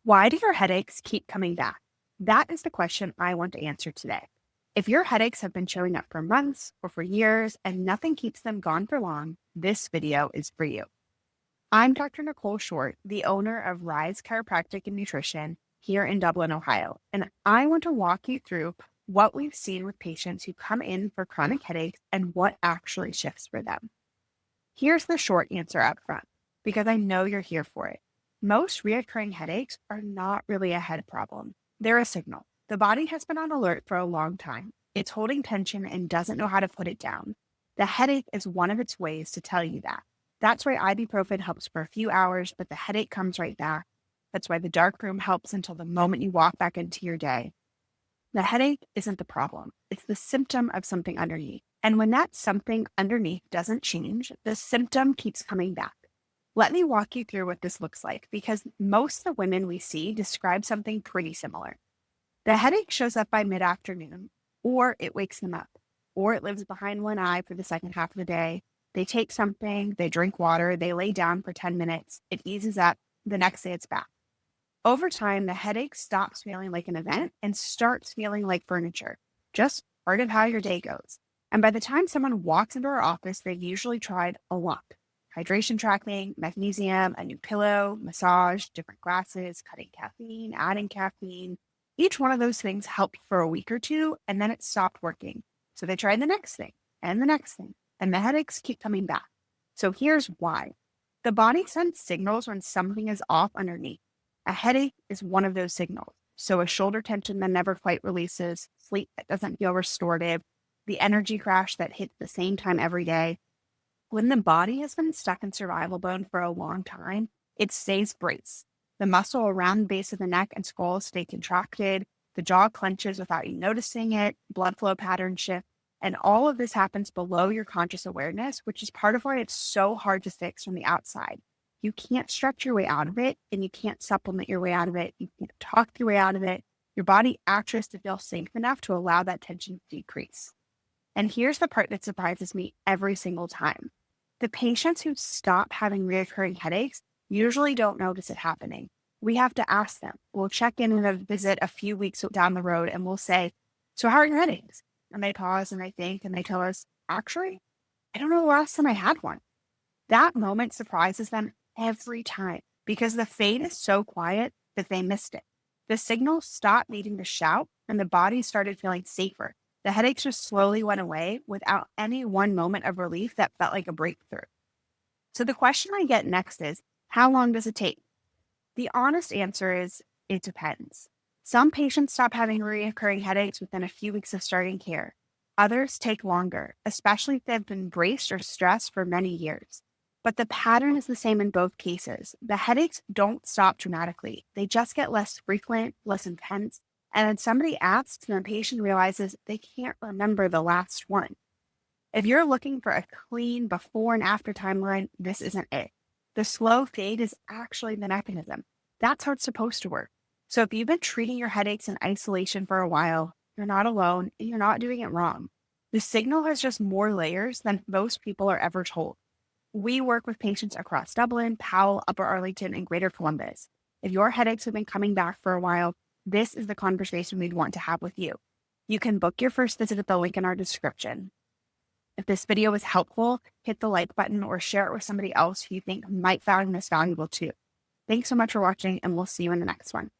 Why do your headaches keep coming back? That is the question I want to answer today. If your headaches have been showing up for months or for years and nothing keeps them gone for long, this video is for you. I'm Dr. Nicole Short, the owner of Rise Chiropractic and Nutrition here in Dublin, Ohio, and I want to walk you through what we've seen with patients who come in for chronic headaches and what actually shifts for them. Here's the short answer up front, because I know you're here for it. Most recurring headaches are not really a head problem. They're a signal. The body has been on alert for a long time. It's holding tension and doesn't know how to put it down. The headache is one of its ways to tell you that. That's why ibuprofen helps for a few hours, but the headache comes right back. That's why the dark room helps until the moment you walk back into your day. The headache isn't the problem. It's the symptom of something underneath. And when that something underneath doesn't change, the symptom keeps coming back. Let me walk you through what this looks like, because most of the women we see describe something pretty similar. The headache shows up by mid-afternoon, or it wakes them up, or it lives behind one eye for the second half of the day. They take something, they drink water, they lay down for 10 minutes, it eases up, the next day it's back. Over time, the headache stops feeling like an event and starts feeling like furniture, just part of how your day goes. And by the time someone walks into our office, they've usually tried a lot. Hydration tracking, magnesium, a new pillow, massage, different glasses, cutting caffeine, adding caffeine. Each one of those things helped for a week or two, and then it stopped working. So they tried the next thing and the next thing, and the headaches keep coming back. So here's why. The body sends signals when something is off underneath. A headache is one of those signals. So a shoulder tension that never quite releases, sleep that doesn't feel restorative, the energy crash that hits the same time every day. When the body has been stuck in survival mode for a long time, it stays braced. The muscle around the base of the neck and skull stay contracted, the jaw clenches without you noticing it, blood flow patterns shift, and all of this happens below your conscious awareness, which is part of why it's so hard to fix from the outside. You can't stretch your way out of it, and you can't supplement your way out of it. You can't talk your way out of it. Your body actually has to feel safe enough to allow that tension to decrease. And here's the part that surprises me every single time. The patients who stop having recurring headaches usually don't notice it happening. We have to ask them. We'll check in and a visit a few weeks down the road and we'll say, "So how are your headaches?" And they pause and they think and they tell us, "Actually, I don't know the last time I had one." That moment surprises them every time because the fade is so quiet that they missed it. The signal stopped needing to shout and the body started feeling safer. The headaches just slowly went away without any one moment of relief that felt like a breakthrough. So the question I get next is, how long does it take? The honest answer is, it depends. Some patients stop having recurring headaches within a few weeks of starting care. Others take longer, especially if they've been braced or stressed for many years. But the pattern is the same in both cases. The headaches don't stop dramatically. They just get less frequent, less intense, and then somebody asks and the patient realizes they can't remember the last one. If you're looking for a clean before and after timeline, this isn't it. The slow fade is actually the mechanism. That's how it's supposed to work. So if you've been treating your headaches in isolation for a while, you're not alone and you're not doing it wrong. The signal has just more layers than most people are ever told. We work with patients across Dublin, Powell, Upper Arlington, and Greater Columbus. If your headaches have been coming back for a while, this is the conversation we'd want to have with you. You can book your first visit at the link in our description. If this video was helpful, hit the like button or share it with somebody else who you think might find this valuable too. Thanks so much for watching, and we'll see you in the next one.